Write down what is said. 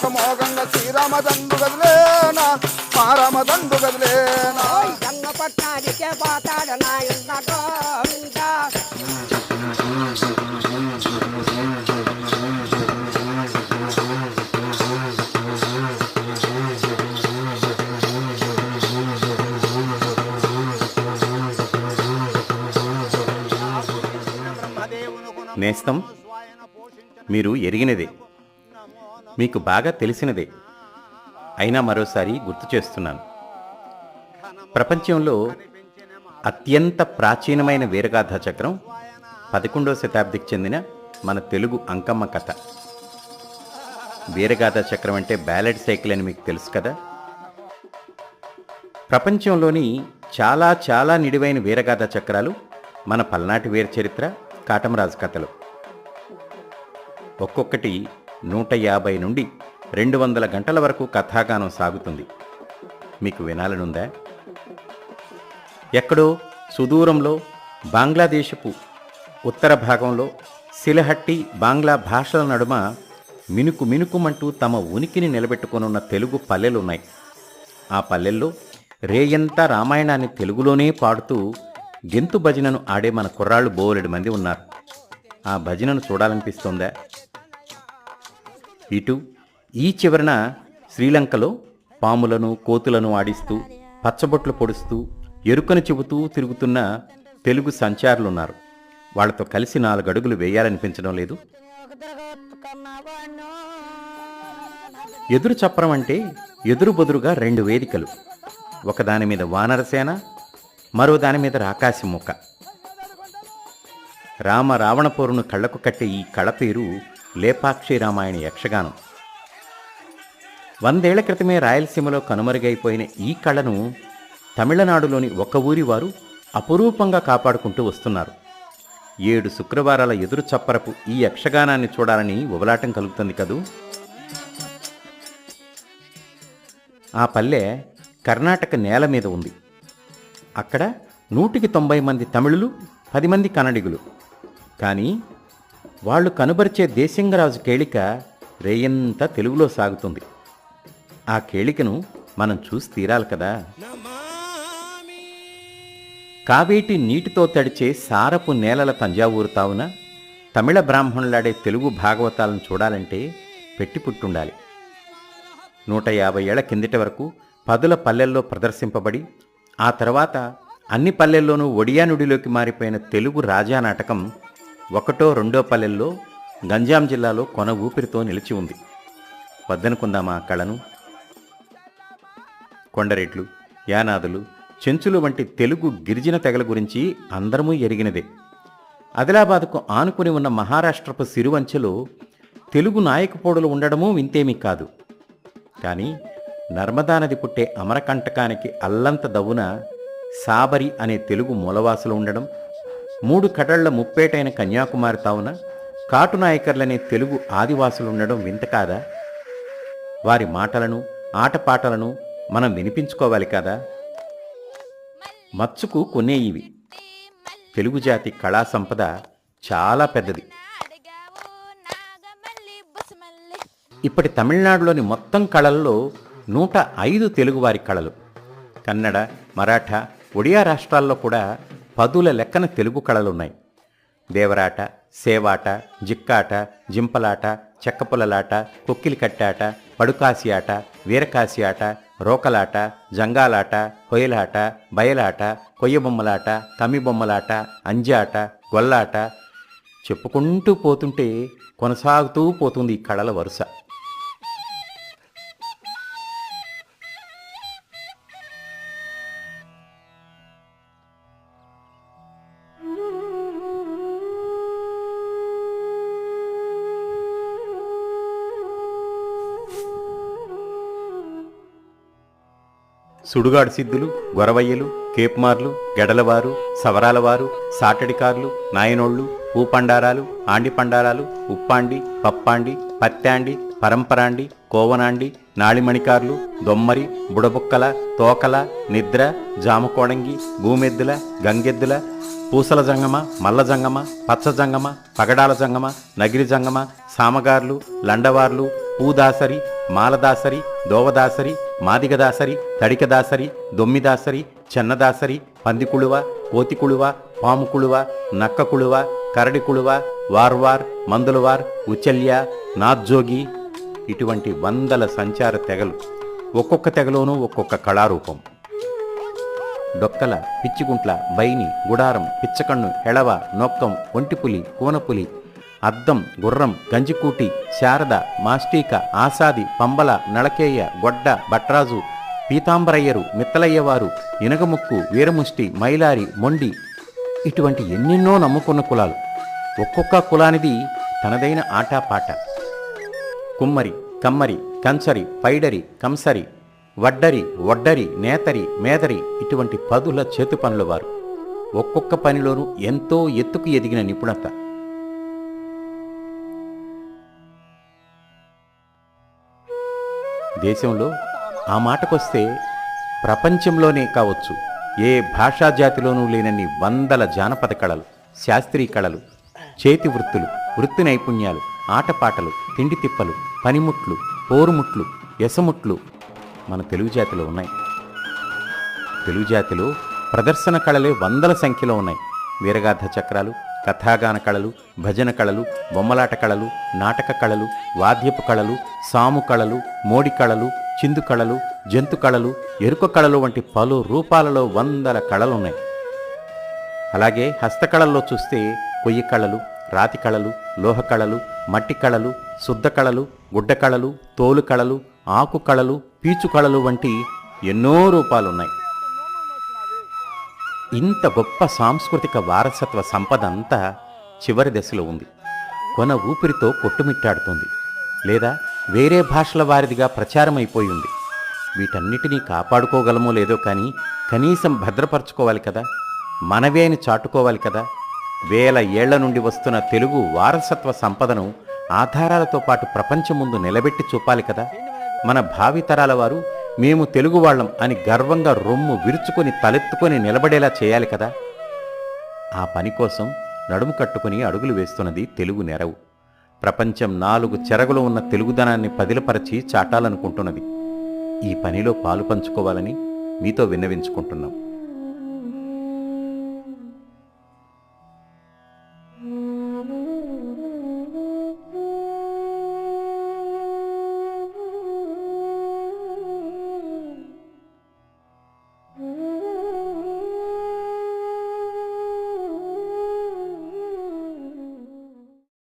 మోగంగ మోగంగ శ్రీరామ దండు గదిలేనా మా రామ దండు గదిలేనా గంగపట్నానికే పోతాడు నాయున్న గోవింద. నేస్తం, మీరు ఎరిగినదే, మీకు బాగా తెలిసినదే, అయినా మరోసారి గుర్తు చేస్తున్నాను. ప్రపంచంలో అత్యంత ప్రాచీనమైన వీరగాథా చక్రం 11వ శతాబ్దికి చెందిన మన తెలుగు అంకమ్మ కథ. వీరగాథా చక్రం అంటే బ్యాలెట్ సైకిల్ అని మీకు తెలుసు కదా. ప్రపంచంలోని చాలా చాలా నిడివైన వీరగాథా చక్రాలు మన పల్నాటి వీర చరిత్ర, కాటమరాజు కథలు. ఒక్కొక్కటి 150 నుండి 200 గంటల వరకు కథాగానం సాగుతుంది. మీకు వినాలనుందా? ఎక్కడో సుదూరంలో బంగ్లాదేశపు ఉత్తర భాగంలో సిలహట్టి బాంగ్లా భాషల నడుమ మినుకు మినుకుమంటూ తమ ఉనికిని నిలబెట్టుకొనున్న తెలుగు పల్లెలున్నాయి. ఆ పల్లెల్లో రేయంతా రామాయణాన్ని తెలుగులోనే పాడుతూ గెంతు భజనను ఆడే మన కుర్రాళ్ళు బోలెడు మంది ఉన్నారు. ఆ భజనను చూడాలనిపిస్తోందా? ఇటు ఈ చివరన శ్రీలంకలో పాములను కోతులను ఆడిస్తూ పచ్చబొట్లు పొడుస్తూ ఎరుకను చెబుతూ తిరుగుతున్న తెలుగు సంచారులున్నారు. వాళ్లతో కలిసి 4 అడుగులు వేయాలనిపించడం లేదు. ఎదురు చప్పరం అంటే ఎదురు బొదురుగా 2 వేదికలు. ఒకదాని మీద వానరసేన, మరో దాని మీద రాకాసి ముక్క. రామ రావణపోరును కళ్లకు కట్టే ఈ కళ పేరు లేపాక్షి రామాయణ యక్షగానం. 100 ఏళ్ల క్రితమే రాయలసీమలో కనుమరుగైపోయిన ఈ కళను తమిళనాడులోని ఒక ఊరి వారు అపురూపంగా కాపాడుకుంటూ వస్తున్నారు. 7 శుక్రవారాల ఎదురు చప్పరపు ఈ యక్షగానాన్ని చూడాలని ఉబలాటం కలుగుతుంది కదూ. ఆ పల్లె కర్ణాటక నేల మీద ఉంది. అక్కడ 190 మంది తమిళులు, 10 మంది కన్నడిగులు. కానీ వాళ్ళు కనుబరిచే దేశింగరాజు కేళిక రేయంతా తెలుగులో సాగుతుంది. ఆ కేళికను మనం చూసి తీరాలి కదా. కావేటి నీటితో తడిచే సారపు నేలల తంజావూరు తావున తమిళ బ్రాహ్మణులాడే తెలుగు భాగవతాలను చూడాలంటే పెట్టి పుట్టుండాలి. 150 ఏళ్ల కిందటి వరకు 10 పల్లెల్లో ప్రదర్శింపబడి ఆ తర్వాత అన్ని పల్లెల్లోనూ ఒడియా నుడిలోకి మారిపోయిన తెలుగు రాజా నాటకం 1, 2 పల్లెల్లో గంజాం జిల్లాలో కొన ఊపిరితో నిలిచి ఉంది. వద్దనుకుందామా ఆ కళను. కొండరెడ్లు, యానాదులు, చెంచులు వంటి తెలుగు గిరిజన తెగల గురించి అందరమూ ఎరిగినదే. ఆదిలాబాద్కు ఆనుకుని ఉన్న మహారాష్ట్రపు సిరువంచెలో తెలుగు నాయకపోడులు ఉండడమూ వింతేమీ కాదు. కానీ నర్మదా నది పుట్టే అమరకంటకానికి అల్లంత దవ్వున సాబరి అనే తెలుగు మూలవాసులు ఉండడం, 3 కడళ్ల ముప్పేటైన కన్యాకుమారి తావున కాటునాయకర్లనే తెలుగు ఆదివాసులు ఉండడం వింత కాదా? వారి మాటలను, ఆటపాటలను మనం వినిపించుకోవాలి కదా. మచ్చుకు కొనే ఇవి. తెలుగు జాతి కళా సంపద చాలా పెద్దది. ఇప్పటి తమిళనాడులోని మొత్తం కళల్లో 105 తెలుగువారి కళలు. కన్నడ, మరాఠా, ఒడియా రాష్ట్రాల్లో కూడా 10ల లెక్కన తెలుగు కళలున్నాయి. దేవరాట, సేవాట, జిక్కాట, జింపలాట, చెక్కపుల్లలాట, కొక్కిలి కట్టాట, పడుకాసి ఆట, వీరకాసి ఆట, రోకలాట, జంగాలాట, హొయలాట, బయలాట, కొయ్యబొమ్మలాట, కమ్మిబొమ్మలాట, అంజాట, గొల్లాట, చెప్పుకుంటూ పోతుంటే కొనసాగుతూ పోతుంది ఈ కళల వరుస. సుడుగాడు సిద్ధులు, గొరవయ్యలు, కేప్మార్లు, గెడలవారు, సవరాలవారు, సాటడికార్లు, నాయనోళ్ళు, పూపండారాలు, ఆండిపండారాలు, ఉప్పాండి, పప్పాండి, పత్తాండి, పరంపరాండి, కోవనాండి, నాళిమణికార్లు, దొమ్మరి, బుడబుక్కల, తోకల, నిద్ర, జామకోడంగి, భూమెద్దుల, గంగెద్దుల, పూసల జంగమ, మల్ల జంగమ, పచ్చ జంగమ, పగడాల జంగమ, నగిరి జంగమ, సామగార్లు, లండవార్లు, పూదాసరి, మాలదాసరి, దోవదాసరి, మాదిగదాసరి, తడికదాసరి, దొమ్మిదాసరి, చెన్నదాసరి, పందికుళువ, కోతికుళువ, పాముకుళువ, నక్కకుళువ, కరడికుళువ, వార్వార్, మందులవార్, ఉచల్య, నాజ్జోగి ఇటువంటి వందల సంచార తెగలు. ఒక్కొక్క తెగలోనూ ఒక్కొక్క కళారూపం. డొక్కల, పిచ్చిగుంట్ల, బైని, గుడారం, పిచ్చకన్ను, హెళవ, నొక్కం, ఒంటిపులి, కూనపులి, అద్దం, గుర్రం, గంజికూటి, శారద, మాస్టీక, ఆసాది, పంబల, నళకేయ, గొడ్డ, భట్రాజు, పీతాంబరయ్యరు, మిత్తలయ్యవారు, ఇనగముక్కు, వీరముష్టి, మైలారి, మొండి ఇటువంటి ఎన్నెన్నో నమ్ముకున్న కులాలు. ఒక్కొక్క కులానిది తనదైన ఆటాపాట. కుమ్మరి, కమ్మరి, కంచరి, పైడరి, కంసరి, వడ్డరి, వడ్డరి, నేతరి, మేదరి ఇటువంటి పదుల చేతు పనుల వారు. ఒక్కొక్క పనిలోనూ ఎంతో ఎత్తుకు ఎదిగిన నిపుణత. దేశంలో ఆ మాటకొస్తే ప్రపంచంలోనే కావచ్చు ఏ భాషా జాతిలోనూ లేనన్ని వందల జానపద కళలు, శాస్త్రీయ కళలు, చేతి వృత్తులు, వృత్తి నైపుణ్యాలు, ఆటపాటలు, తిండి తిప్పలు, పనిముట్లు, పోరుముట్లు, ఎసముట్లు మన తెలుగు జాతిలో ఉన్నాయి. తెలుగు జాతిలో ప్రదర్శన కళలే వందల సంఖ్యలో ఉన్నాయి. వీరగాథ చక్రాలు, కథాగాన కళలు, భజన కళలు, బొమ్మలాట కళలు, నాటక కళలు, వాద్యపు కళలు, సాము కళలు, మోడి కళలు, చిందు కళలు, జంతు కళలు, ఎరుక కళలు వంటి పలు రూపాలలో వందల కళలున్నాయి. అలాగే హస్తకళల్లో చూస్తే కొయ్యి కళలు, రాతి కళలు, లోహ కళలు, మట్టి కళలు, శుద్ధ కళలు, గుడ్డ కళలు, తోలు కళలు, ఆకు కళలు, పీచు కళలు వంటి ఎన్నో రూపాలున్నాయి. ఇంత గొప్ప సాంస్కృతిక వారసత్వ సంపద అంతా చివరి దశలో ఉంది. కొన ఊపిరితో కొట్టుమిట్టాడుతుంది, లేదా వేరే భాషల వారిదిగా ప్రచారమైపోయింది. వీటన్నిటినీ కాపాడుకోగలమో లేదో కానీ కనీసం భద్రపరచుకోవాలి కదా, మనవే అని చాటుకోవాలి కదా. వేల ఏళ్ల నుండి వస్తున్న తెలుగు వారసత్వ సంపదను ఆధారాలతో పాటు ప్రపంచం ముందు నిలబెట్టి చూపాలి కదా. మన భావితరాల వారు మేము తెలుగు వాళ్ళం అని గర్వంగా రొమ్ము విరుచుకొని తలెత్తుకొని నిలబడేలా చేయాలి కదా. ఆ పని కోసం నడుము కట్టుకుని అడుగులు వేస్తున్నది తెలుగు నెరవు. ప్రపంచం 4 చెరగులు ఉన్న తెలుగుదనాన్ని పదిలపరచి చాటాలనుకుంటున్నది. ఈ పనిలో పాలు పంచుకోవాలని మీతో విన్నవించుకుంటున్నాం.